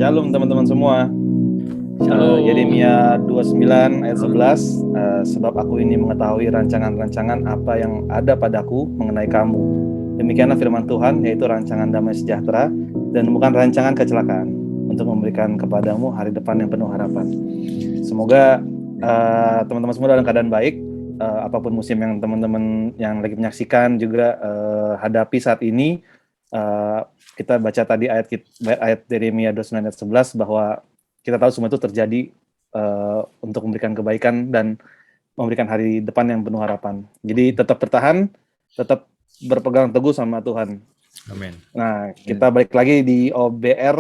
Shalom teman-teman semua. Shalom. Yeremia 29 ayat 11, sebab aku ini mengetahui rancangan-rancangan apa yang ada padaku mengenai kamu. Demikianlah firman Tuhan, yaitu rancangan damai sejahtera dan bukan rancangan kecelakaan, untuk memberikan kepadamu hari depan yang penuh harapan. Semoga teman-teman semua dalam keadaan baik, apapun musim yang teman-teman yang lagi menyaksikan juga hadapi saat ini. Kita baca tadi ayat Yeremia 29 ayat 11 bahwa kita tahu semua itu terjadi untuk memberikan kebaikan dan memberikan hari depan yang penuh harapan. Jadi tetap bertahan, tetap berpegang teguh sama Tuhan. Amin. Nah, kita balik lagi di OBR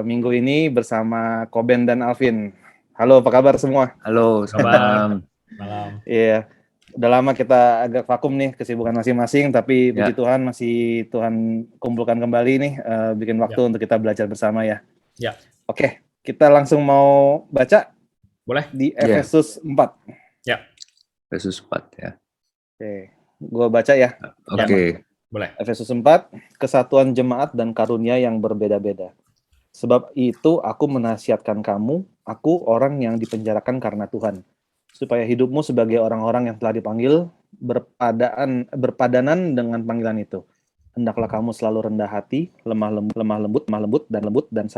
minggu ini bersama Koben dan Alvin. Halo, apa kabar semua? Halo, Kabar. Malam. Iya, udah lama kita agak vakum nih, kesibukan masing-masing, tapi puji Tuhan masih Tuhan kumpulkan kembali nih, bikin waktu untuk kita belajar bersama ya. Ya. Oke, kita langsung mau baca. Boleh? Di Efesus 4. Ya. Efesus 4 ya. Oke, gua baca ya. Oke. Boleh. Efesus 4, kesatuan jemaat dan karunia yang berbeda-beda. Sebab itu aku menasihatkan kamu, aku orang yang dipenjarakan karena Tuhan, supaya hidupmu sebagai orang-orang yang telah dipanggil berpadanan dengan panggilan itu. Hendaklah kamu selalu rendah hati, lemah lembut dan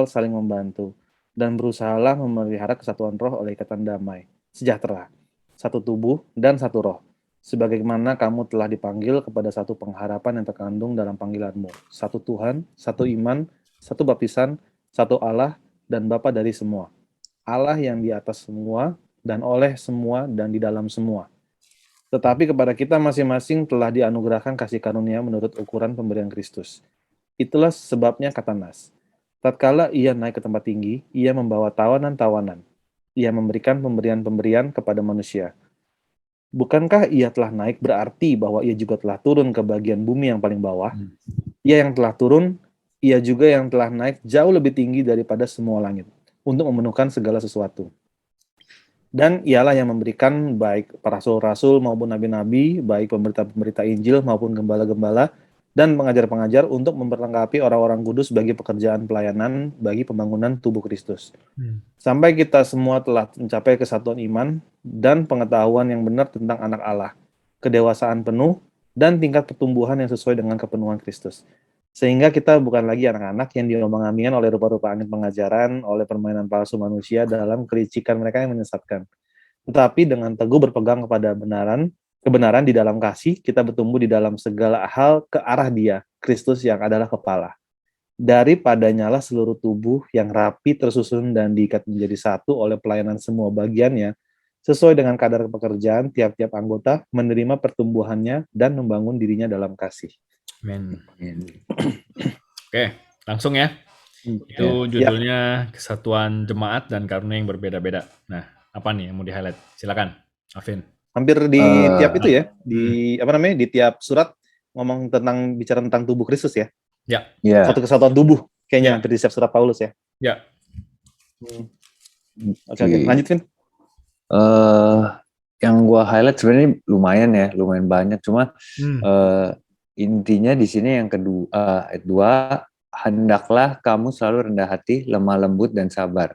saling membantu, dan berusahalah memelihara kesatuan roh oleh ikatan damai, sejahtera, satu tubuh dan satu roh, sebagaimana kamu telah dipanggil kepada satu pengharapan yang terkandung dalam panggilanmu, satu Tuhan, satu iman, satu baptisan, satu Allah dan Bapa dari semua, Allah yang di atas semua dan oleh semua dan di dalam semua. Tetapi kepada kita masing-masing telah dianugerahkan kasih karunia menurut ukuran pemberian Kristus. Itulah sebabnya kata Nas, tatkala ia naik ke tempat tinggi, ia membawa tawanan-tawanan. Ia memberikan pemberian-pemberian kepada manusia. Bukankah ia telah naik berarti bahwa ia juga telah turun ke bagian bumi yang paling bawah? Ia yang telah turun, ia juga yang telah naik jauh lebih tinggi daripada semua langit, untuk memenuhkan segala sesuatu. Dan ialah yang memberikan baik para rasul-rasul maupun nabi-nabi, baik pemberita-pemberita Injil maupun gembala-gembala, dan pengajar-pengajar untuk memperlengkapi orang-orang kudus bagi pekerjaan pelayanan bagi pembangunan tubuh Kristus. Sampai kita semua telah mencapai kesatuan iman dan pengetahuan yang benar tentang anak Allah, kedewasaan penuh, dan tingkat pertumbuhan yang sesuai dengan kepenuhan Kristus. Sehingga kita bukan lagi anak-anak yang diombang-ambingkan oleh rupa-rupa angin pengajaran, oleh permainan palsu manusia dalam kelicikan mereka yang menyesatkan. Tetapi dengan teguh berpegang kepada kebenaran di dalam kasih, kita bertumbuh di dalam segala hal ke arah Dia, Kristus yang adalah kepala. Daripadanya lah seluruh tubuh yang rapi tersusun dan diikat menjadi satu oleh pelayanan semua bagiannya, sesuai dengan kadar pekerjaan tiap-tiap anggota, menerima pertumbuhannya dan membangun dirinya dalam kasih. Amin. Oke, langsung ya. Itu judulnya Kesatuan Jemaat dan Karunia yang Berbeda-Beda. Nah, apa nih yang mau di-highlight? Silakan, Alvin. Hampir di tiap itu ya, di tiap surat ngomong bicara tentang tubuh Kristus ya. Ya. Satu kesatuan tubuh kayaknya hampir di setiap surat Paulus ya. Ya. Oke, lanjut Vin. Yang gua highlight sebenarnya lumayan banyak, cuma intinya di sini yang kedua, ayat 2, hendaklah kamu selalu rendah hati, lemah lembut dan sabar.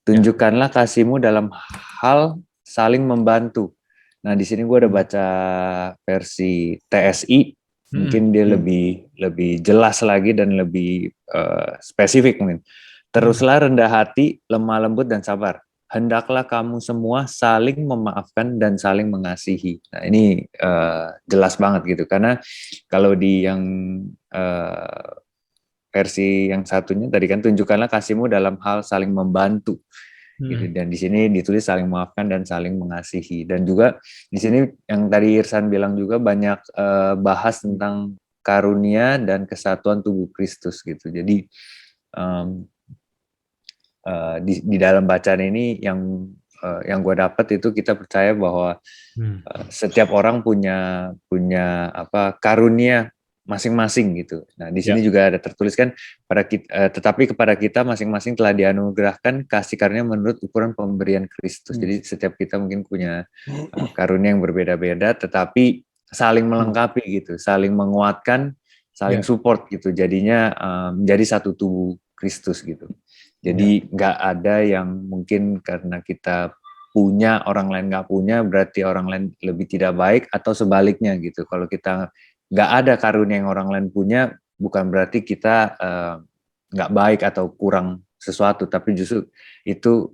Tunjukkanlah kasihmu dalam hal saling membantu. Nah, di sini gue udah baca versi TSI, mungkin dia lebih jelas lagi dan lebih spesifik mungkin. Teruslah rendah hati, lemah lembut dan sabar. Hendaklah kamu semua saling memaafkan dan saling mengasihi. Nah, ini jelas banget gitu, karena kalau di yang versi yang satunya tadi kan, tunjukkanlah kasihmu dalam hal saling membantu. Gitu. Dan di sini ditulis saling memaafkan dan saling mengasihi. Dan juga di sini yang tadi Irsan bilang juga banyak bahas tentang karunia dan kesatuan tubuh Kristus gitu. Jadi di dalam bacaan ini yang gue dapat itu, kita percaya bahwa setiap orang punya karunia masing-masing gitu. Nah, di sini juga ada tertuliskan tetapi kepada kita masing-masing telah dianugerahkan kasih karunia menurut ukuran pemberian Kristus. Jadi setiap kita mungkin punya karunia yang berbeda-beda, tetapi saling melengkapi gitu, saling menguatkan, saling support gitu. Jadinya menjadi satu tubuh Kristus gitu. Jadi nggak ada yang mungkin karena kita punya orang lain nggak punya berarti orang lain lebih tidak baik atau sebaliknya gitu. Kalau kita nggak ada karunia yang orang lain punya, bukan berarti kita nggak baik atau kurang sesuatu, tapi justru itu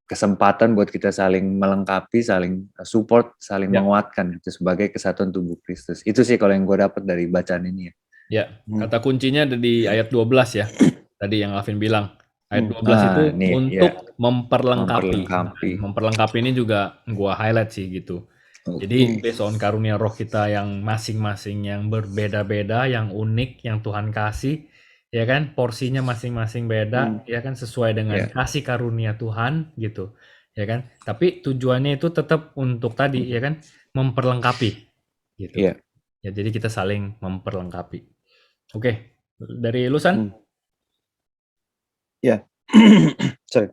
kesempatan buat kita saling melengkapi, saling support, saling menguatkan itu sebagai kesatuan tubuh Kristus. Itu sih kalau yang gue dapat dari bacaan ini ya. Ya, kata kuncinya ada di ayat 12 ya. Tadi yang Alvin bilang. Ayat 12 itu untuk memperlengkapi. Memperlengkapi ini juga gua highlight sih gitu. Jadi based on karunia roh kita yang masing-masing yang berbeda-beda, yang unik, yang Tuhan kasih, ya kan, porsinya masing-masing beda, ya kan, sesuai dengan kasih karunia Tuhan gitu, ya kan. Tapi tujuannya itu tetap untuk tadi, ya kan, memperlengkapi gitu. Ya, jadi kita saling memperlengkapi. Oke, dari Lusan? Ya, sorry.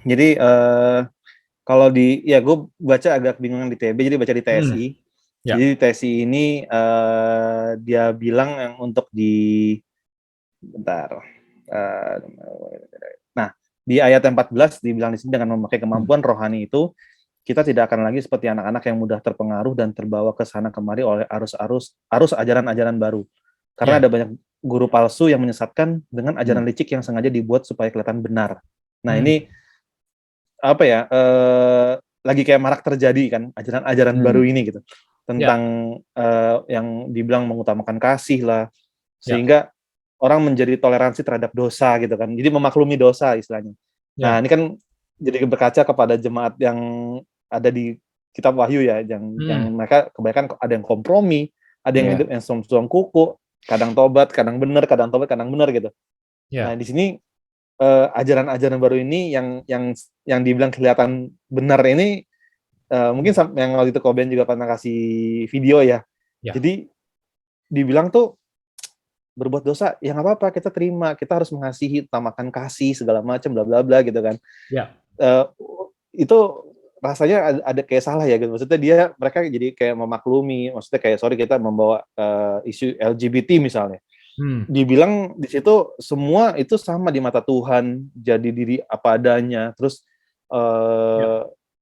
Jadi kalau gue baca agak bingung di TB, jadi baca di TSI. Jadi di TSI ini dia bilang yang untuk nah di ayat 14 dibilang di sini dengan memakai kemampuan rohani itu kita tidak akan lagi seperti anak-anak yang mudah terpengaruh dan terbawa ke sana kemari oleh arus ajaran-ajaran baru. Karena ada banyak guru palsu yang menyesatkan dengan ajaran licik yang sengaja dibuat supaya kelihatan benar. Nah ini apa ya? Lagi kayak marak terjadi kan ajaran-ajaran baru ini gitu tentang yang dibilang mengutamakan kasih lah, sehingga orang menjadi toleransi terhadap dosa gitu kan. Jadi memaklumi dosa istilahnya. Nah ini kan jadi berkaca kepada jemaat yang ada di kitab Wahyu ya, yang mereka kebanyakan ada yang kompromi, ada yang hidup yang suam kuku, kadang tobat, kadang benar, kadang tobat, kadang benar gitu. Nah di sini ajaran-ajaran baru ini yang dibilang kelihatan benar ini mungkin yang waktu itu Koben juga pernah kasih video ya. Jadi dibilang tuh berbuat dosa ya nggak apa-apa, kita terima, kita harus mengasihi, utamakan kasih segala macam bla bla bla gitu kan. Itu rasanya ada kayak salah ya gitu. Maksudnya mereka jadi kayak memaklumi, maksudnya kayak sorry kita membawa isu LGBT misalnya. Dibilang di situ semua itu sama di mata Tuhan, jadi diri apa adanya. Terus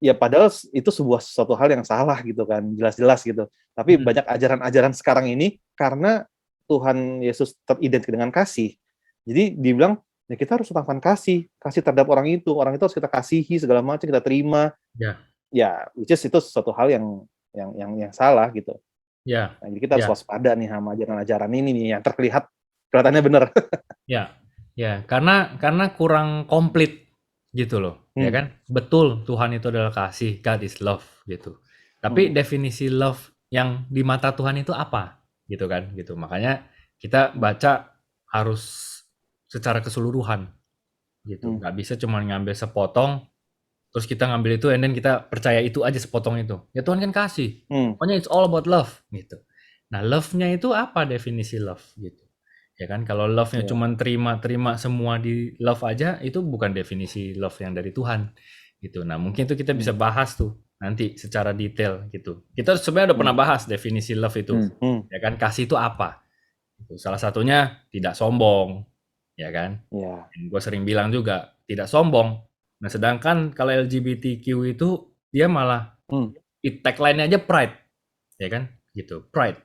ya padahal itu suatu hal yang salah gitu kan, jelas-jelas gitu. Tapi banyak ajaran-ajaran sekarang ini karena Tuhan Yesus teridentikan dengan kasih. Jadi dibilang ya kita harus utamakan kasih terhadap orang itu harus kita kasihi segala macam, kita terima. Ya, which is itu suatu hal yang salah gitu. Nah, jadi kita harus waspada nih sama ajaran-ajaran ini nih yang kelihatannya benar. Karena kurang komplit gitu loh, ya kan? Betul Tuhan itu adalah kasih, God is love gitu. Tapi definisi love yang di mata Tuhan itu apa? Gitu kan? Gitu. Makanya kita baca harus secara keseluruhan gitu. Nggak bisa cuma ngambil sepotong terus kita ngambil itu and then kita percaya itu aja sepotong itu. Ya Tuhan kan kasih. Pokoknya it's all about love gitu. Nah, love-nya itu apa definisi love gitu. Ya kan kalau love-nya cuma terima semua di love aja itu bukan definisi love yang dari Tuhan gitu. Nah, mungkin itu kita bisa bahas tuh nanti secara detail gitu. Kita sebenarnya udah pernah bahas definisi love itu. Ya kan kasih itu apa? Gitu. Salah satunya tidak sombong. Ya kan? Gue sering bilang juga tidak sombong. Nah, sedangkan kalau LGBTQ itu dia malah tagline-nya aja pride. Ya kan? Gitu, pride.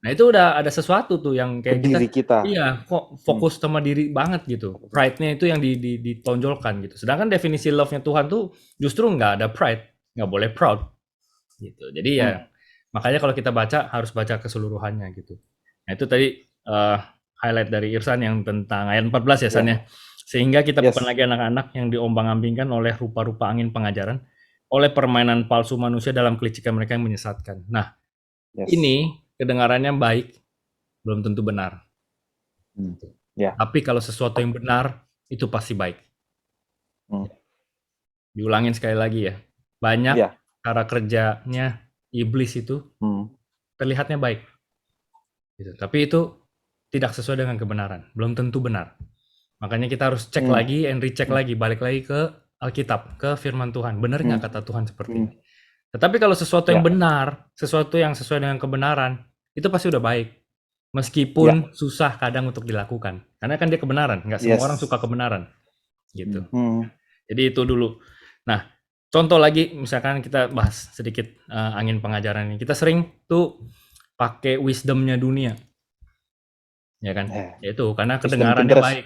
Nah, itu udah ada sesuatu tuh yang kayak kita. Iya, kok fokus sama diri banget gitu. Pride-nya itu yang ditonjolkan gitu. Sedangkan definisi love-nya Tuhan tuh justru nggak ada pride, nggak boleh proud. Gitu. Jadi ya makanya kalau kita baca harus baca keseluruhannya gitu. Nah, itu tadi highlight dari Irsan yang tentang ayat 14 ya San ya. Sehingga kita bukan lagi anak-anak yang diombang-ambingkan oleh rupa-rupa angin pengajaran, oleh permainan palsu manusia dalam kelicikan mereka yang menyesatkan. Nah, ini kedengarannya baik, belum tentu benar. Tapi kalau sesuatu yang benar, itu pasti baik. Diulangin sekali lagi ya. Banyak cara kerjanya iblis itu terlihatnya baik. Gitu. Tapi itu tidak sesuai dengan kebenaran. Belum tentu benar. Makanya kita harus cek lagi and recheck lagi, balik lagi ke Alkitab, ke firman Tuhan. Benar nggak kata Tuhan seperti ini? Tetapi kalau sesuatu yang benar, sesuatu yang sesuai dengan kebenaran, itu pasti udah baik. meskipun susah kadang untuk dilakukan. Karena kan dia kebenaran, nggak semua orang suka kebenaran, gitu. Jadi itu dulu. Nah, contoh lagi, misalkan kita bahas sedikit angin pengajaran ini. Kita sering tuh pakai wisdomnya dunia, ya kan? Yaitu karena kedengarannya baik.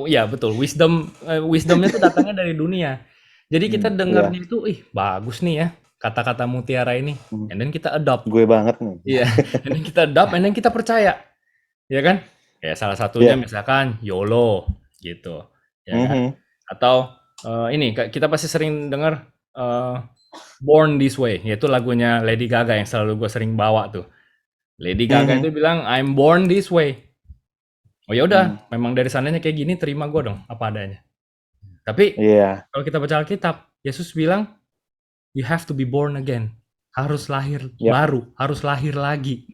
Ya betul. Wisdomnya tuh datangnya dari dunia. Jadi kita dengarnya itu, bagus nih ya kata-kata mutiara ini, and then kita adopt. Gue banget nih. Iya, and then kita adopt, and then kita percaya, ya kan? Kayak salah satunya misalkan YOLO gitu, ya kan? Atau ini kita pasti sering dengar Born This Way, yaitu lagunya Lady Gaga yang selalu gue sering bawa tuh. Lady Gaga itu bilang I'm born this way. Oh ya udah, memang dari sananya kayak gini, terima gue dong apa adanya. Tapi kalau kita baca Alkitab, Yesus bilang you have to be born again. Harus lahir baru, harus lahir lagi.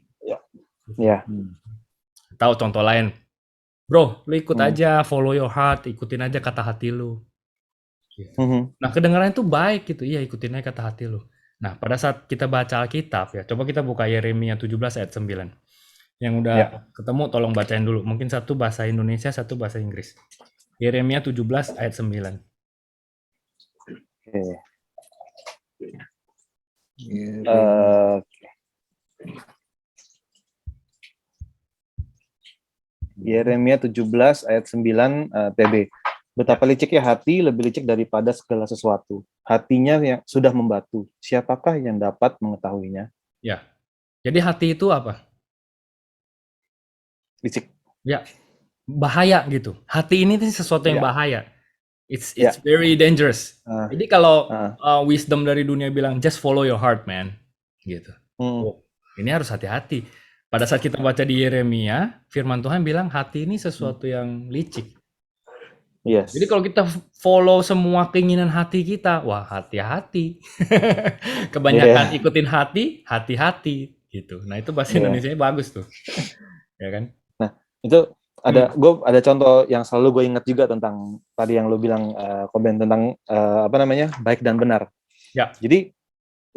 Tahu contoh lain, bro, lu ikut aja, follow your heart, ikutin aja kata hati lu. Nah, kedengaran itu baik gitu, iya ikutin aja kata hati lu. Nah, pada saat kita baca Alkitab ya, coba kita buka Yeremia 17 ayat 9. Yang udah ketemu tolong bacain dulu. Mungkin satu bahasa Indonesia, satu bahasa Inggris. Yeremia 17 ayat 9. Yeremia 17 ayat 9 TB. Betapa liciknya hati, lebih licik daripada segala sesuatu. Hatinya yang sudah membatu. Siapakah yang dapat mengetahuinya? Ya. Jadi hati itu apa? Licik. Ya. Bahaya gitu. Hati ini sesuatu yang bahaya. It's very dangerous. Jadi kalau wisdom dari dunia bilang just follow your heart, man. Gitu. Ini harus hati-hati. Pada saat kita baca di Yeremia, firman Tuhan bilang hati ini sesuatu yang licik. Jadi kalau kita follow semua keinginan hati kita, wah hati-hati. Kebanyakan ikutin hati, hati-hati gitu. Nah itu bahasa Indonesianya bagus tuh, ya kan? Nah itu gue ada contoh yang selalu gue ingat juga tentang tadi yang lo bilang Koben tentang baik dan benar. Ya. Jadi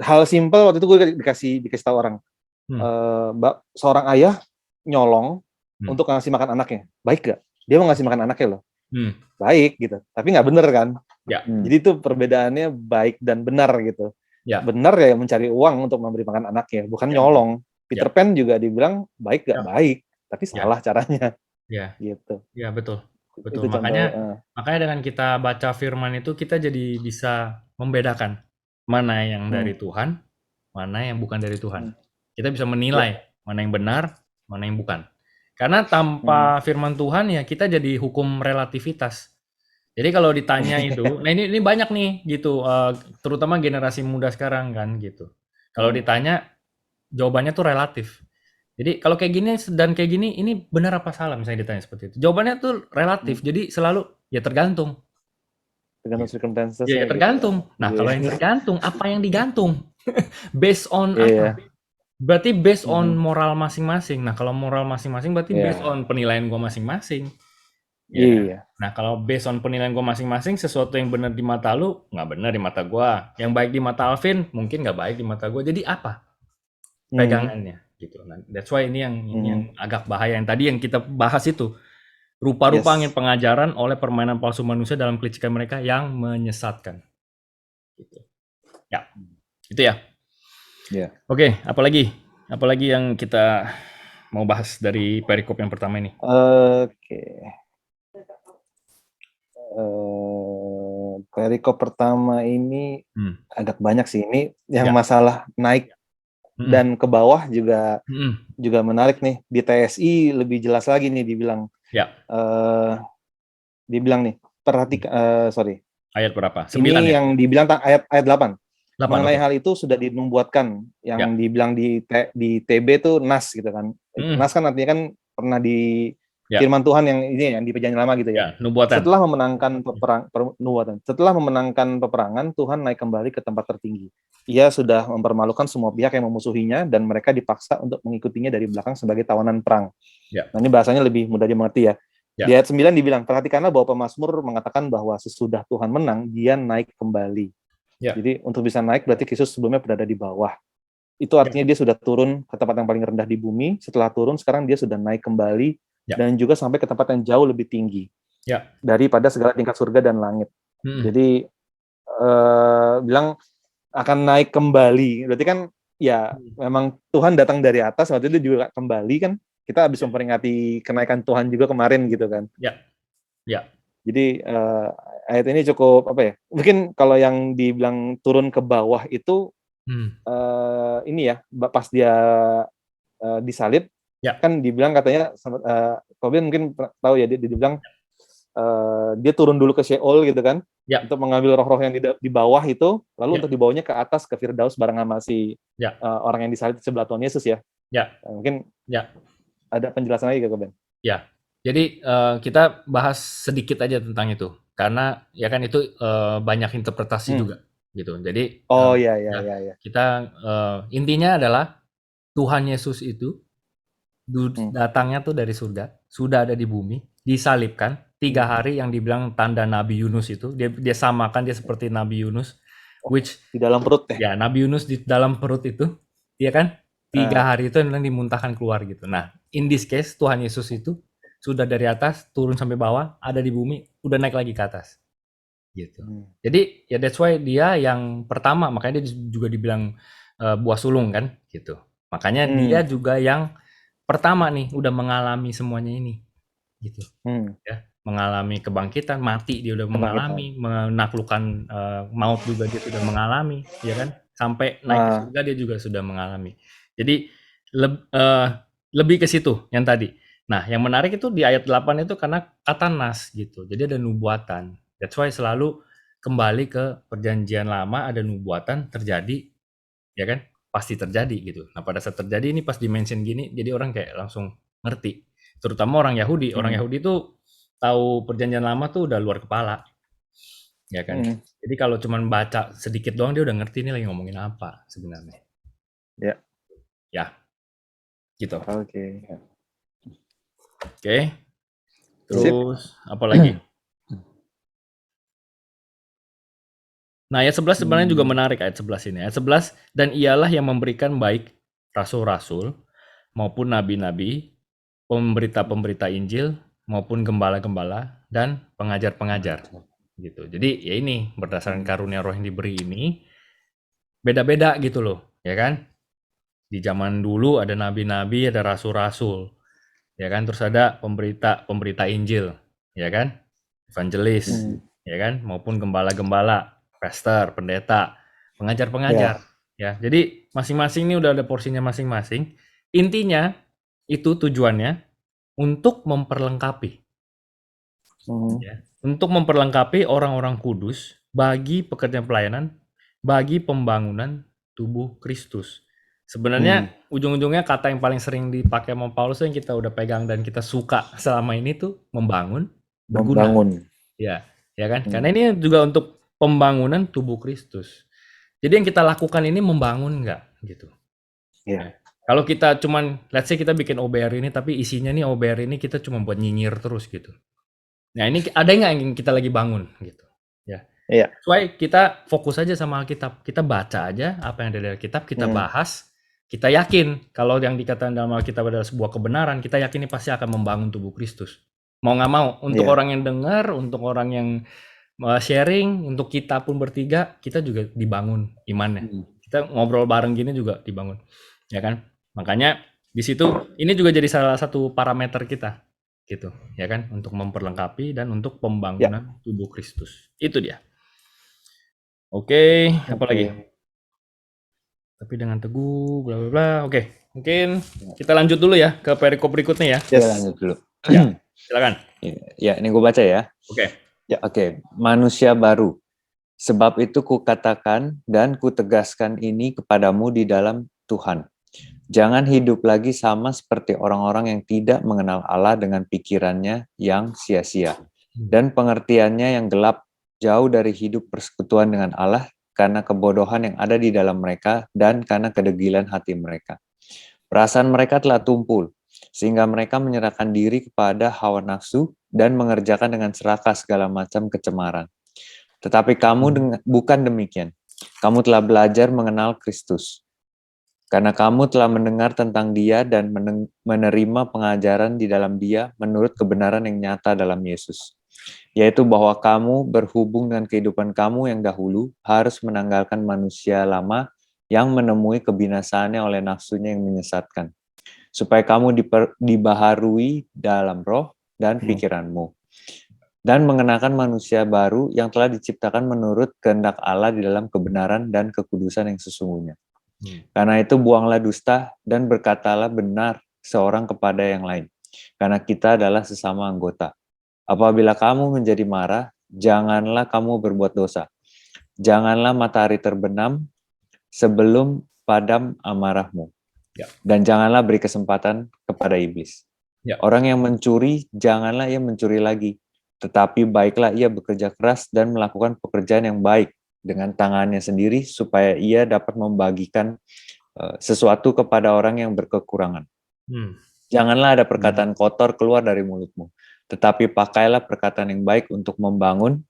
hal simpel waktu itu gue dikasih tahu orang, seorang ayah nyolong untuk ngasih makan anaknya, baik gak? Dia mau ngasih makan anaknya loh. Baik gitu, tapi nggak bener kan? Jadi itu perbedaannya baik dan benar gitu. Benar ya mencari uang untuk memberi makan anaknya, bukan nyolong. Peter Pan juga dibilang baik gak baik, tapi salah caranya. Gitu. Ya betul. Makanya dengan kita baca firman itu kita jadi bisa membedakan mana yang dari Tuhan, mana yang bukan dari Tuhan. Kita bisa menilai mana yang benar, mana yang bukan. Karena tanpa firman Tuhan ya kita jadi hukum relativitas. Jadi kalau ditanya itu, nah ini banyak nih gitu, terutama generasi muda sekarang kan gitu. Kalau ditanya jawabannya tuh relatif. Jadi kalau kayak gini dan kayak gini, ini benar apa salah misalnya ditanya seperti itu. Jawabannya tuh relatif. Jadi selalu ya tergantung. Tergantung circumstances. Ya tergantung. Gitu. Nah kalau yang tergantung, apa yang digantung? Based on apa? Berarti based on moral masing-masing. Nah, kalau moral masing-masing berarti based on penilaian gue masing-masing. Nah, kalau based on penilaian gue masing-masing, sesuatu yang benar di mata lu, nggak benar di mata gue. Yang baik di mata Alvin, mungkin nggak baik di mata gue. Jadi apa pegangannya? Gitu. Nah, that's why ini yang agak bahaya. Yang tadi yang kita bahas itu. Rupa-rupa angin pengajaran oleh permainan palsu manusia dalam kelicikan mereka yang menyesatkan. Gitu. Ya, itu ya. Oke, apalagi yang kita mau bahas dari perikop yang pertama ini? Perikop pertama ini agak banyak sih. Ini yang masalah naik dan ke bawah juga menarik nih. Di TSI lebih jelas lagi nih dibilang. Dibilang nih, perhatikan. Ayat berapa? 9 ini ya? yang dibilang ayat 8. Mengenai hal itu sudah dinubuatkan yang dibilang di TB itu nas gitu kan. Nas kan artinya kan pernah di firman Tuhan yang ini yang di perjanjian lama gitu ya. Nubuatan. Setelah memenangkan peperangan, Tuhan naik kembali ke tempat tertinggi. Ia sudah mempermalukan semua pihak yang memusuhinya dan mereka dipaksa untuk mengikutinya dari belakang sebagai tawanan perang. Nah, ini bahasanya lebih mudah dimengerti ya. Di ayat 9 dibilang, perhatikanlah bahwa pemazmur mengatakan bahwa sesudah Tuhan menang, dia naik kembali. Jadi untuk bisa naik berarti Kristus sebelumnya berada di bawah. itu artinya dia sudah turun ke tempat yang paling rendah di bumi. Setelah turun, sekarang dia sudah naik kembali dan juga sampai ke tempat yang jauh lebih tinggi daripada segala tingkat surga dan langit. Jadi bilang akan naik kembali. Berarti kan ya memang Tuhan datang dari atas, waktu itu juga kembali kan. Kita habis memperingati kenaikan Tuhan juga kemarin gitu kan. Jadi ayat ini cukup apa ya? Mungkin kalau yang dibilang turun ke bawah itu ini ya, pas dia disalib kan dibilang katanya Robin mungkin tahu ya, dia dibilang dia turun dulu ke Sheol gitu kan, untuk mengambil roh-roh yang di bawah itu, lalu untuk dibawanya ke atas ke Firdaus bareng sama si orang yang disalib sebelah Tuhan Yesus ya. Mungkin ada penjelasan lagi ke Ben? Ya, jadi kita bahas sedikit aja tentang itu, karena ya kan itu banyak interpretasi juga gitu. Jadi kita intinya adalah Tuhan Yesus itu datangnya tuh dari surga, sudah ada di bumi, disalibkan 3 hari yang dibilang tanda Nabi Yunus itu, dia samakan dia seperti Nabi Yunus, which di dalam perut ya. Ya, Nabi Yunus di dalam perut itu, ya kan? 3 hari itu yang dimuntahkan keluar gitu. Nah, in this case Tuhan Yesus itu sudah dari atas turun sampai bawah, ada di bumi, udah naik lagi ke atas. Gitu. Jadi ya that's why dia yang pertama, makanya dia juga dibilang buah sulung kan, gitu. Makanya dia juga yang pertama nih udah mengalami semuanya ini. Gitu. Ya, mengalami kebangkitan, mati dia udah mengalami, menaklukkan maut juga dia sudah mengalami, ya kan? Sampai naik ke surga dia juga sudah mengalami. Jadi lebih ke situ yang tadi. Nah, yang menarik itu di ayat 8 itu karena kata nas gitu. Jadi ada nubuatan. That's why selalu kembali ke perjanjian lama, ada nubuatan terjadi, ya kan? Pasti terjadi gitu. Nah, pada saat terjadi ini pas di-mention gini, jadi orang kayak langsung ngerti. Terutama orang Yahudi. Orang Yahudi tuh tahu perjanjian lama tuh udah luar kepala. Ya kan? Jadi kalau cuman baca sedikit doang dia udah ngerti ini lagi ngomongin apa sebenarnya. Ya. Gitu. Oke. Terus apa lagi? Nah, ayat 11 sebenarnya juga menarik ayat 11 ini. Ayat 11, dan ialah yang memberikan baik rasul-rasul maupun nabi-nabi, pemberita-pemberita Injil maupun gembala-gembala dan pengajar-pengajar gitu. Jadi ya ini berdasarkan karunia roh yang diberi ini beda-beda gitu loh, ya kan? Di zaman dulu ada nabi-nabi, ada rasul-rasul, ya kan? Terus ada pemberita Injil, ya kan? Evangelis, ya kan? Maupun gembala-gembala, pastor, pendeta, pengajar-pengajar, ya. Jadi masing-masing ini udah ada porsinya masing-masing. Intinya itu tujuannya untuk memperlengkapi, ya, untuk memperlengkapi orang-orang kudus bagi pekerjaan pelayanan, bagi pembangunan tubuh Kristus. Sebenarnya ujung-ujungnya kata yang paling sering dipakai sama Paulus yang kita udah pegang dan kita suka selama ini tuh membangun, berguna. Ya kan? Karena ini juga untuk pembangunan tubuh Kristus. Jadi yang kita lakukan ini membangun nggak gitu? Ya. Kalau kita cuman, let's say kita bikin OBR ini, tapi isinya nih OBR ini kita cuma buat nyinyir terus gitu. Nah ini ada nggak yang kita lagi bangun gitu? Ya. Soalnya kita fokus aja sama Alkitab, kita baca aja apa yang ada dari Alkitab, kita bahas, kita yakin kalau yang dikatakan dalam Alkitab adalah sebuah kebenaran, kita yakin ini pasti akan membangun tubuh Kristus. Mau nggak mau, untuk orang yang dengar, untuk orang yang sharing, untuk kita pun bertiga, kita juga dibangun imannya. Kita ngobrol bareng gini juga dibangun, ya kan? Makanya di situ ini juga jadi salah satu parameter kita, gitu, ya kan? Untuk memperlengkapi dan untuk pembangunan tubuh Kristus. Itu dia. Oke, apa lagi? Tapi dengan teguh, bla bla bla. Oke, mungkin kita lanjut dulu ya ke perikop berikutnya ya. Kita lanjut dulu. Ya, silakan. Ya, ini gue baca ya. Oke. Manusia baru. Sebab itu kukatakan dan kutegaskan ini kepadamu di dalam Tuhan. Jangan hidup lagi sama seperti orang-orang yang tidak mengenal Allah dengan pikirannya yang sia-sia dan pengertiannya yang gelap, jauh dari hidup persekutuan dengan Allah karena kebodohan yang ada di dalam mereka dan karena kedegilan hati mereka. Perasaan mereka telah tumpul, sehingga mereka menyerahkan diri kepada hawa nafsu dan mengerjakan dengan serakah segala macam kecemaran. Tetapi kamu bukan demikian. Kamu telah belajar mengenal Kristus. Karena kamu telah mendengar tentang Dia dan menerima pengajaran di dalam Dia menurut kebenaran yang nyata dalam Yesus, yaitu bahwa kamu berhubung dengan kehidupan kamu yang dahulu harus menanggalkan manusia lama yang menemui kebinasaannya oleh nafsunya yang menyesatkan, supaya kamu dibaharui dalam roh dan pikiranmu, dan mengenakan manusia baru yang telah diciptakan menurut kehendak Allah di dalam kebenaran dan kekudusan yang sesungguhnya. Karena itu buanglah dusta dan berkatalah benar seorang kepada yang lain, karena kita adalah sesama anggota. Apabila kamu menjadi marah, janganlah kamu berbuat dosa. Janganlah matahari terbenam sebelum padam amarahmu. Dan janganlah beri kesempatan kepada iblis. Orang yang mencuri, janganlah ia mencuri lagi. Tetapi baiklah ia bekerja keras dan melakukan pekerjaan yang baik dengan tangannya sendiri, supaya ia dapat membagikan sesuatu kepada orang yang berkekurangan. Janganlah ada perkataan kotor keluar dari mulutmu, tetapi pakailah perkataan yang baik untuk membangun,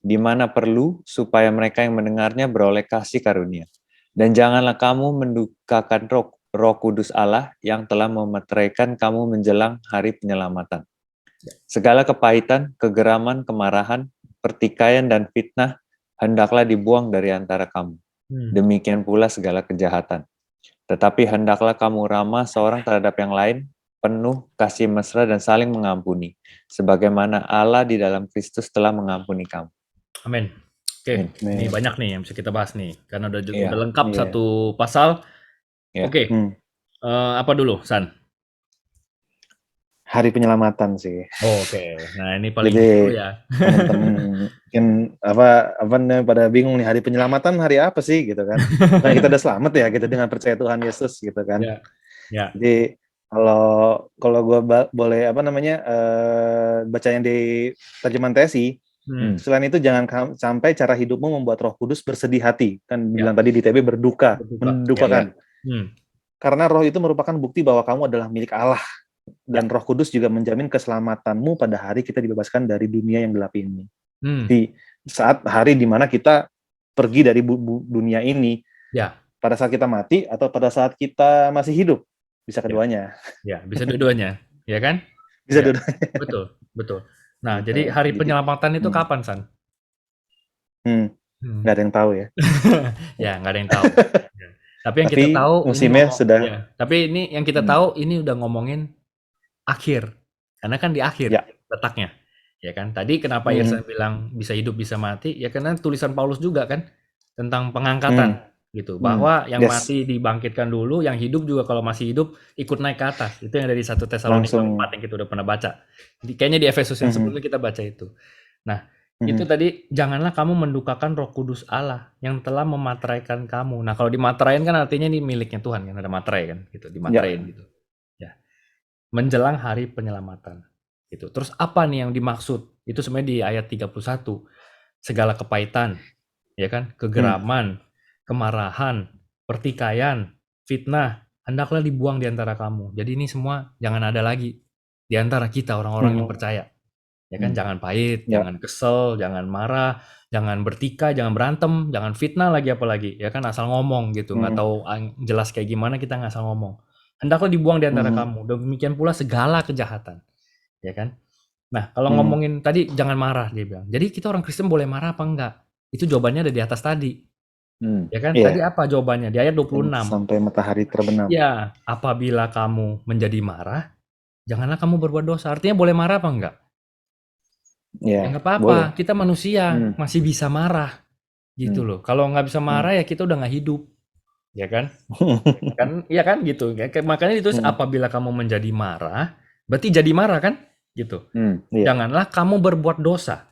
di mana perlu, supaya mereka yang mendengarnya beroleh kasih karunia. Dan janganlah kamu mendukakan Roh Kudus Allah yang telah memeteraikan kamu menjelang hari penyelamatan. Segala kepahitan, kegeraman, kemarahan, pertikaian, dan fitnah hendaklah dibuang dari antara kamu. Demikian pula segala kejahatan. Tetapi hendaklah kamu ramah seorang terhadap yang lain, penuh kasih mesra dan saling mengampuni, sebagaimana Allah di dalam Kristus telah mengampuni kamu. Amin. Oke, ini banyak nih yang bisa kita bahas nih, karena udah lengkap satu pasal. Oke, apa dulu, San? Hari penyelamatan sih. Oke, nah ini paling seru ya. Teman-teman mungkin apa pada bingung nih, hari penyelamatan hari apa sih gitu kan? Nah, kita udah selamat ya gitu dengan percaya Tuhan Yesus gitu kan. Jadi kalau gue boleh baca yang di terjemahan TSI, selain itu jangan sampai cara hidupmu membuat Roh Kudus bersedih hati, kan bilang tadi di TB mendukakan. Karena roh itu merupakan bukti bahwa kamu adalah milik Allah. Dan Roh Kudus juga menjamin keselamatanmu pada hari kita dibebaskan dari dunia yang gelap ini. Di saat hari di mana kita pergi dari dunia ini, pada saat kita mati atau pada saat kita masih hidup, bisa keduanya. Ya, bisa dua-duanya, ya kan? Bisa dua-duanya. Betul. Nah, jadi hari penyelamatan itu kapan, San? Nggak ada yang tahu ya. Ya, nggak ada yang tahu. Tapi yang kita tahu musimnya sudah. Tapi ini yang kita tahu ini udah ngomongin akhir, karena kan di akhir letaknya, ya kan? Tadi kenapa Yersan bilang bisa hidup bisa mati, ya karena tulisan Paulus juga kan tentang pengangkatan gitu, bahwa yang mati dibangkitkan dulu, yang hidup juga kalau masih hidup ikut naik ke atas. Itu yang dari 1 Tesalonika 4 yang kita udah pernah baca. Kayaknya di Efesus yang sebelumnya kita baca itu. Nah, itu tadi, janganlah kamu mendukakan Roh Kudus Allah yang telah memateraikan kamu. Nah, kalau dimateraikan kan artinya ini miliknya Tuhan kan, ada materai kan gitu, dimaterain gitu. Menjelang hari penyelamatan gitu. Terus apa nih yang dimaksud? Itu sebenarnya di ayat 31. Segala kepahitan, ya kan? Kegeraman, kemarahan, pertikaian, fitnah, hendaklah dibuang di antara kamu. Jadi ini semua jangan ada lagi di antara kita orang-orang yang percaya. Ya kan? Jangan pahit, jangan kesel, jangan marah, jangan bertikai, jangan berantem, jangan fitnah lagi apalagi. Ya kan, asal ngomong gitu. Nggak tahu jelas kayak gimana, kita nggak asal ngomong. Hendaklah dibuang di antara kamu. Demikian pula segala kejahatan. Ya kan? Nah, kalau ngomongin tadi jangan marah, dia bilang. Jadi kita orang Kristen boleh marah apa enggak? Itu jawabannya ada di atas tadi. Ya kan? Tadi apa jawabannya? Di ayat 26. Sampai matahari terbenam. Ya, apabila kamu menjadi marah, janganlah kamu berbuat dosa. Artinya boleh marah apa enggak? Ya enggak apa-apa. Kita manusia masih bisa marah. Gitu loh. Kalau nggak bisa marah ya kita udah nggak hidup. Ya kan? Iya kan gitu. Makanya itu apabila kamu menjadi marah, berarti jadi marah kan? Gitu. Janganlah kamu berbuat dosa.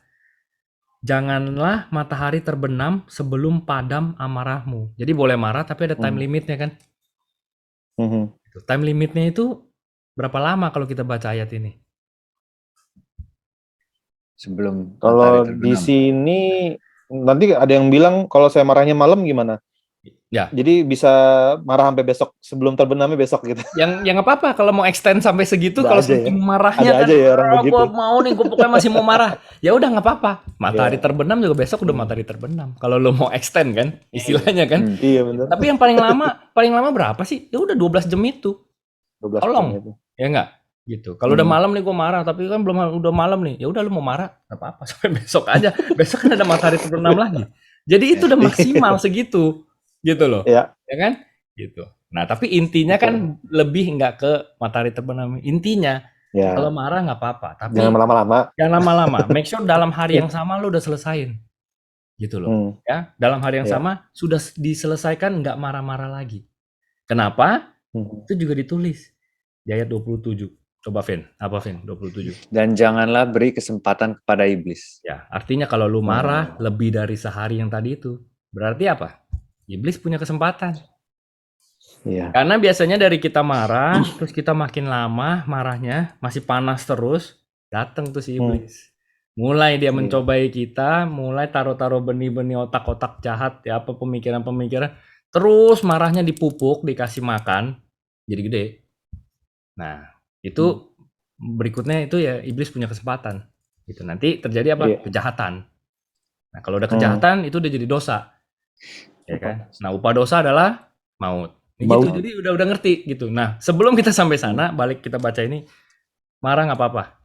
Janganlah matahari terbenam sebelum padam amarahmu. Jadi boleh marah tapi ada time limitnya kan? Time limitnya itu berapa lama kalau kita baca ayat ini? Sebelum kalau di sini nanti ada yang bilang kalau saya marahnya malam gimana? Ya. Jadi bisa marah sampai besok sebelum terbenamnya besok gitu. Yang nggak apa-apa kalau mau extend sampai segitu, Ada kalau aja ya. saking marahnya Ada kan, aja ya orang begitu. gue mau nih, gue pokoknya masih mau marah. Ya udah nggak apa-apa. Matahari Iya. terbenam juga besok udah matahari terbenam. Kalau lo mau extend kan, istilahnya kan. Iya benar. Tapi yang paling lama berapa sih? Ya udah 12 jam itu. 12 jam Tolong. itu. Ya enggak? Gitu. Kalau udah malam nih gue marah, tapi kan belum udah malam nih. Ya udah lu mau marah, enggak apa-apa sampai besok aja. Besok kan ada matahari terbenam lagi. Jadi itu udah maksimal segitu. Gitu loh. Iya. Ya kan? Gitu. Nah, tapi intinya kan lebih enggak ke matahari terbenam. Intinya Ya. kalau marah nggak apa-apa, tapi Jangan lama-lama. jangan lama-lama. Make sure dalam hari yang sama lu udah selesain. Gitu loh. Ya, dalam hari yang sama sudah diselesaikan, nggak marah-marah lagi. Kenapa? Itu juga ditulis di ayat 27. Coba Vin, apa Vin? 27. Dan janganlah beri kesempatan kepada iblis. Ya, artinya kalau lu marah lebih dari sehari yang tadi itu, berarti apa? Iblis punya kesempatan. Iya. Karena biasanya dari kita marah, terus kita makin lama marahnya, masih panas terus, datang tuh si iblis. Mulai dia mencobai kita, mulai taruh-taruh benih-benih otak-otak jahat, ya apa pemikiran-pemikiran, terus marahnya dipupuk, dikasih makan, jadi gede. Nah, itu berikutnya itu ya iblis punya kesempatan. Gitu. Nanti terjadi apa? Kejahatan. Nah, kalau udah kejahatan itu udah jadi dosa. Ya kan? Nah, upah dosa adalah maut. Gitu, jadi udah ngerti gitu. Nah, sebelum kita sampai sana, balik kita baca ini, marah nggak apa-apa.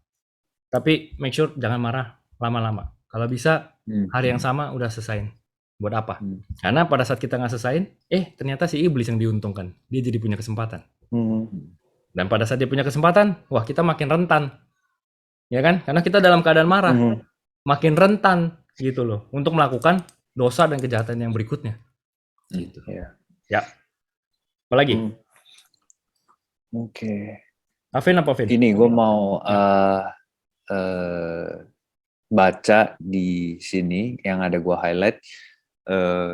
Tapi make sure jangan marah lama-lama. Kalau bisa hari yang sama udah selesain. Buat apa? Karena pada saat kita nggak selesain, ternyata si iblis yang diuntungkan. Dia jadi punya kesempatan. Dan pada saat dia punya kesempatan, wah kita makin rentan. Ya kan? Karena kita dalam keadaan marah. Makin rentan gitu loh. Untuk melakukan dosa dan kejahatan yang berikutnya. Gitu. Ya. Apalagi? Oke. Vin apa Vin? Ini gue mau baca di sini yang ada gue highlight.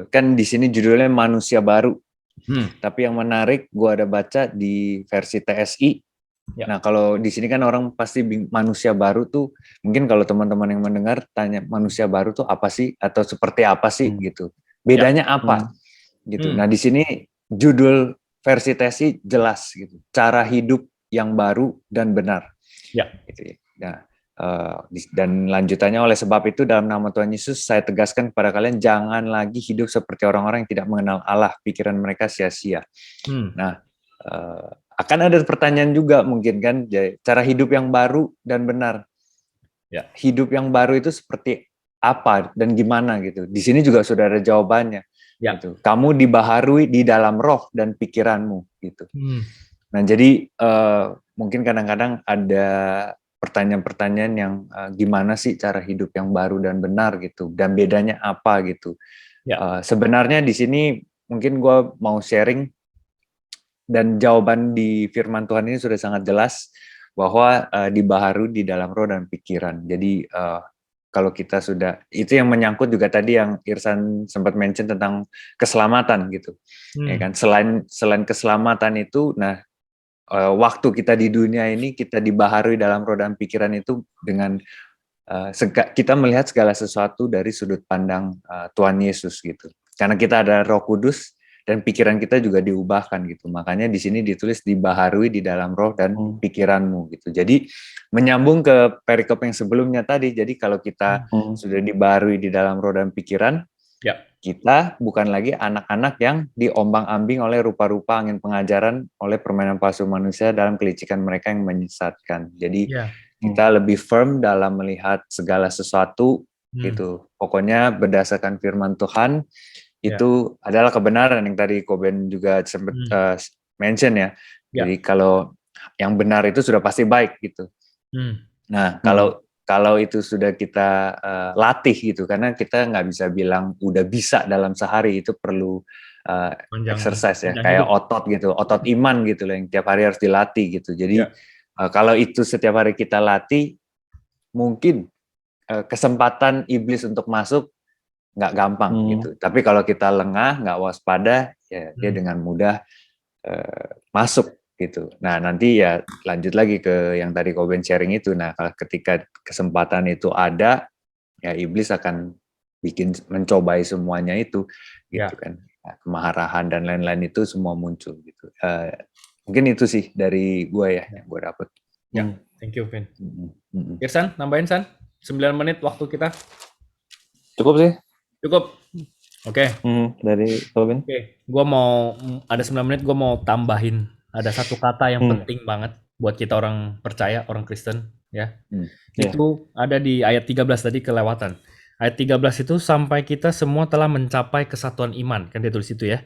Kan di sini judulnya manusia baru. Tapi yang menarik gue ada baca di versi TSI. Nah kalau di sini kan orang pasti manusia baru tuh, mungkin kalau teman-teman yang mendengar tanya manusia baru tuh apa sih atau seperti apa sih gitu. Bedanya apa gitu. Nah di sini judul versi TSI jelas gitu. Cara hidup yang baru dan benar. Gitu ya. Nah, dan lanjutannya oleh sebab itu dalam nama Tuhan Yesus saya tegaskan kepada kalian jangan lagi hidup seperti orang-orang yang tidak mengenal Allah, pikiran mereka sia-sia. Nah, akan ada pertanyaan juga mungkin kan, cara hidup yang baru dan benar. Hidup yang baru itu seperti apa dan gimana gitu. Di sini juga sudah ada jawabannya. Gitu. Kamu dibaharui di dalam roh dan pikiranmu gitu. Nah, jadi mungkin kadang-kadang ada pertanyaan-pertanyaan yang gimana sih cara hidup yang baru dan benar gitu, dan bedanya apa gitu. Sebenarnya di sini mungkin gue mau sharing dan jawaban di firman Tuhan ini sudah sangat jelas bahwa dibaharui di dalam roh dan pikiran. Jadi kalau kita sudah, itu yang menyangkut juga tadi yang Irsan sempat mention tentang keselamatan gitu. Ya kan, selain keselamatan itu, nah waktu kita di dunia ini kita dibaharui dalam roh dan pikiran itu dengan kita melihat segala sesuatu dari sudut pandang Tuhan Yesus gitu. Karena kita ada Roh Kudus dan pikiran kita juga diubahkan gitu. Makanya di sini ditulis dibaharui di dalam roh dan pikiranmu gitu. Jadi menyambung ke perikop yang sebelumnya tadi. Jadi kalau kita sudah dibaharui di dalam roh dan pikiran, kita bukan lagi anak-anak yang diombang-ambing oleh rupa-rupa angin pengajaran oleh permainan palsu manusia dalam kelicikan mereka yang menyesatkan. Jadi kita lebih firm dalam melihat segala sesuatu gitu. Pokoknya berdasarkan firman Tuhan itu adalah kebenaran yang tadi Koben juga sempat mention ya. Jadi kalau yang benar itu sudah pasti baik gitu. Nah kalau itu sudah kita latih gitu, karena kita nggak bisa bilang udah bisa dalam sehari, itu perlu exercise ya, kayak otot gitu, otot iman gitu loh yang tiap hari harus dilatih gitu. Jadi kalau itu setiap hari kita latih, mungkin kesempatan iblis untuk masuk nggak gampang gitu. Tapi kalau kita lengah, nggak waspada, ya dia dengan mudah masuk gitu. Nah nanti ya lanjut lagi ke yang tadi Koben sharing itu. Nah ketika kesempatan itu ada, ya iblis akan mencobai semuanya itu, gitu kan. kemarahan dan lain-lain itu semua muncul gitu. Mungkin itu sih dari gue ya yang gue dapet. Ya, thank you, Vin. Irsan, nambahin San? 9 menit waktu kita. Cukup sih. Cukup. Oke. Dari Robin. Oke, gua mau ada 9 menit gua mau tambahin ada satu kata yang penting banget buat kita orang percaya, orang Kristen ya. Itu ada di ayat 13 tadi kelewatan. Ayat 13 itu sampai kita semua telah mencapai kesatuan iman, kan dia tulis itu ya.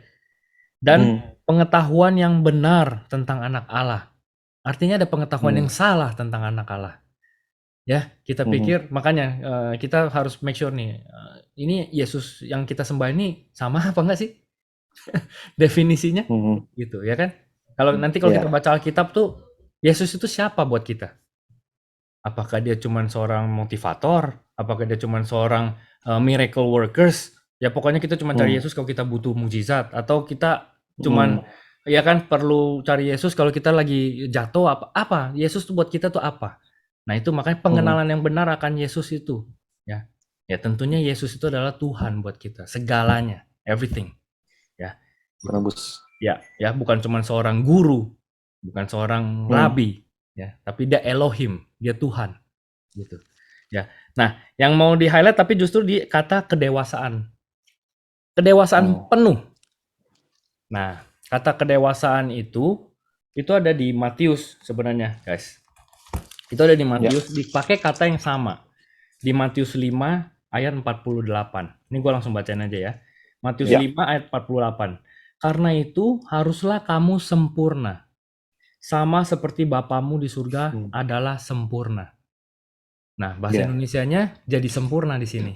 Dan pengetahuan yang benar tentang anak Allah. Artinya ada pengetahuan yang salah tentang anak Allah. Ya, kita pikir makanya kita harus make sure nih, ini Yesus yang kita sembah ini sama apa enggak sih? Definisinya gitu ya kan? Kalau nanti kalau kita baca Alkitab tuh Yesus itu siapa buat kita? Apakah dia cuma seorang motivator? Apakah dia cuma seorang miracle workers? Ya pokoknya kita cuma cari Yesus kalau kita butuh mukjizat, atau kita cuman ya kan perlu cari Yesus kalau kita lagi jatuh apa? Yesus tuh buat kita tuh apa? Nah itu makanya pengenalan yang benar akan Yesus itu ya. Ya tentunya Yesus itu adalah Tuhan buat kita, segalanya, everything. Ya. Bagus. Ya, bukan cuma seorang guru, bukan seorang rabi, ya, tapi dia Elohim, dia Tuhan. Gitu. Ya. Nah, yang mau di-highlight tapi justru di kata kedewasaan. Kedewasaan penuh. Nah, kata kedewasaan itu ada di Matius sebenarnya, guys. Itu ada di Matius, dipakai kata yang sama. Di Matius 5 ayat 48. Ini gue langsung bacain aja ya. Matius 5 ayat 48. Karena itu haruslah kamu sempurna. Sama seperti Bapamu di surga adalah sempurna. Nah, bahasa Indonesianya jadi sempurna di sini.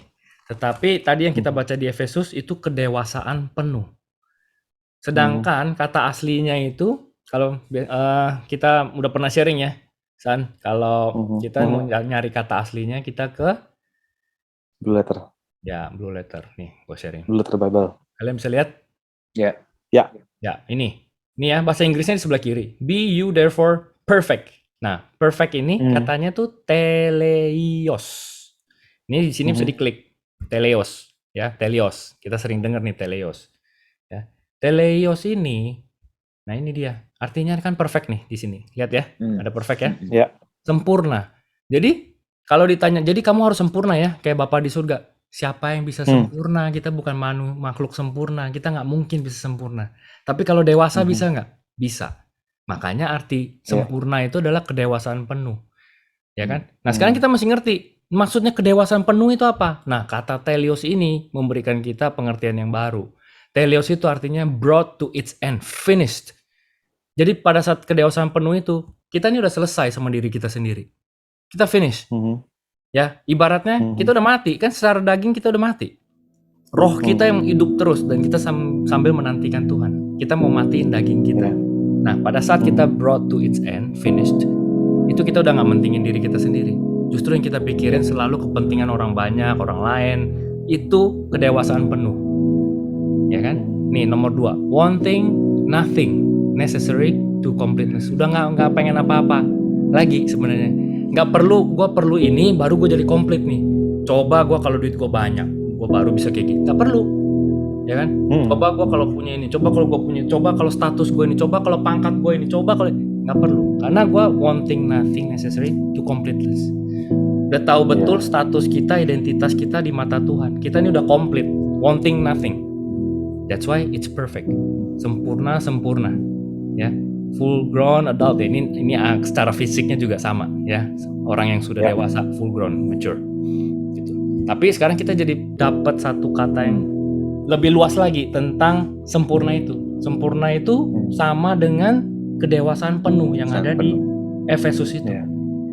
Tetapi tadi yang kita baca di Efesus itu kedewasaan penuh. Sedangkan kata aslinya itu, kalau kita udah pernah sharing ya, San, kalau kita mau nyari kata aslinya, kita ke Blue Letter. Ya, Blue Letter. Nih, gue sharing. Blue Letter Bible. Kalian bisa lihat? Ya. Ya, ini. Ini ya, bahasa Inggrisnya di sebelah kiri. Be you therefore perfect. Nah, perfect ini katanya tuh teleios. Ini di sini bisa diklik. Teleios. Ya, teleos. Kita sering dengar nih teleios. Ya. Teleios ini, nah ini dia. Artinya kan perfect nih di sini. Lihat ya, ada perfect ya. Ya. Sempurna. Jadi kalau ditanya, jadi kamu harus sempurna ya, kayak Bapa di surga. Siapa yang bisa sempurna? Kita bukan makhluk sempurna. Kita nggak mungkin bisa sempurna. Tapi kalau dewasa bisa nggak? Bisa. Makanya arti sempurna itu adalah kedewasaan penuh. Ya kan? Nah sekarang kita masih ngerti. Maksudnya kedewasaan penuh itu apa? Nah kata teleos ini memberikan kita pengertian yang baru. Teleos itu artinya brought to its end, finished. Jadi pada saat kedewasaan penuh itu, kita ini udah selesai sama diri kita sendiri. Kita finish. Ya, ibaratnya kita udah mati. Kan secara daging kita udah mati. Roh kita yang hidup terus, dan kita sambil menantikan Tuhan. Kita mau matiin daging kita. Nah, pada saat kita brought to its end, finished, itu kita udah gak mentingin diri kita sendiri. Justru yang kita pikirin selalu kepentingan orang banyak, orang lain. Itu kedewasaan penuh. Ya kan? Nih, nomor 2. Wanting nothing necessary to completeness. Udah nggak pengen apa-apa lagi sebenarnya. Nggak perlu, gue perlu ini baru gue jadi komplit nih. Coba gue kalau duit gue banyak, gue baru bisa kayak gitu. Nggak perlu, ya kan? Coba gue kalau punya ini, coba kalau gue punya, coba kalau status gue ini, coba kalau pangkat gue ini, coba kalau nggak perlu. Karena gue wanting nothing necessary to completeness. Udah tahu betul status kita, identitas kita di mata Tuhan. Kita ini udah komplit, wanting nothing. That's why it's perfect. Sempurna, ya. Full grown adult. Ini secara fisiknya juga sama, ya. Orang yang sudah dewasa, full grown, mature. Gitu. Tapi sekarang kita jadi dapat satu kata yang lebih luas lagi tentang sempurna itu. Sempurna itu sama dengan kedewasaan penuh yang ada di Efesus itu.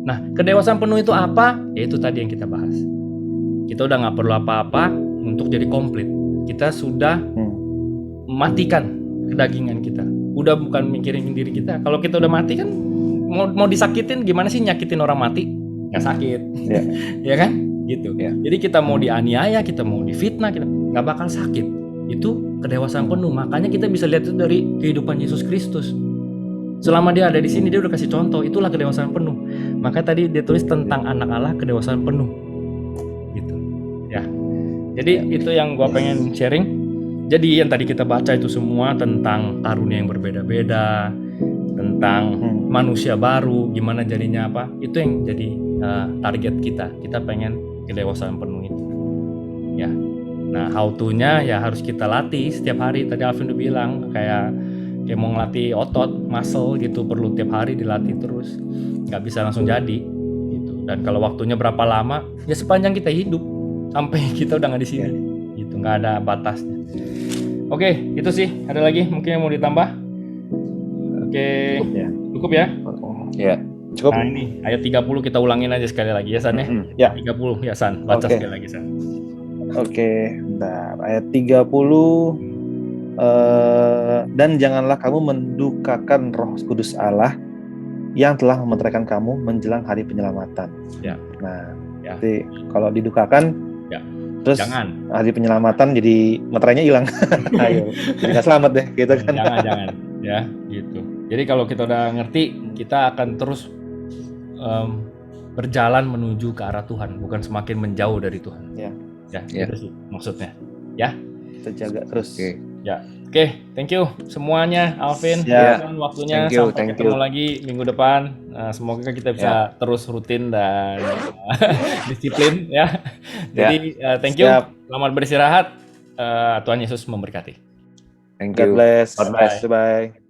Nah, kedewasaan penuh itu apa? Ya itu tadi yang kita bahas. Kita udah nggak perlu apa-apa untuk jadi komplit. Kita sudah matikan kedagingan kita. Udah bukan mikirin diri kita. Kalau kita udah mati kan mau disakitin gimana sih, nyakitin orang mati? Nggak sakit. Ya kan? Gitu. Jadi kita mau dianiaya, kita mau difitnah, kita nggak bakal sakit. Itu kedewasaan penuh. Makanya kita bisa lihat itu dari kehidupan Yesus Kristus. Selama dia ada di sini, dia udah kasih contoh. Itulah kedewasaan penuh. Makanya tadi dia tulis tentang anak Allah, kedewasaan penuh. Gitu. Ya. Jadi itu yang gua pengen sharing. Jadi yang tadi kita baca itu semua tentang karunia yang berbeda-beda, tentang manusia baru, gimana jadinya apa, itu yang jadi target kita. Kita pengen kedewasaan penuh itu. Ya. Nah, how to-nya ya harus kita latih setiap hari. Tadi Alvin udah bilang kayak mau ngelatih otot, muscle gitu, perlu tiap hari dilatih terus. Nggak bisa langsung jadi gitu. Dan kalau waktunya berapa lama, ya sepanjang kita hidup sampai kita udah nggak di sini. Gitu, nggak ada batasnya. Oke, itu sih. Ada lagi mungkin yang mau ditambah? Oke, cukup ya? Ya, cukup. Nah ini ayat 30 kita ulangin aja sekali lagi ya San ya? Ya. 30 ya San, baca sekali lagi San. Oke, bentar. Ayat 30. Dan janganlah kamu mendukakan Roh Kudus Allah yang telah memeteraikan kamu menjelang hari penyelamatan. Ya. Nah, ya. Jadi kalau didukakan, ya. terus jangan. Hari penyelamatan jadi meterainya hilang. Ayo, jadi nggak selamat deh, gitu kan? Jangan, ya, gitu. Jadi kalau kita udah ngerti, kita akan terus berjalan menuju ke arah Tuhan, bukan semakin menjauh dari Tuhan. Ya. Gitu sih maksudnya. Ya. Kita jaga terus. Ya. Oke, thank you semuanya, Alvin. Waktunya sampai ketemu lagi minggu depan. Semoga kita bisa terus rutin dan disiplin ya. Jadi thank you. Selamat beristirahat. Tuhan Yesus memberkati. Thank you. God bless. Bye.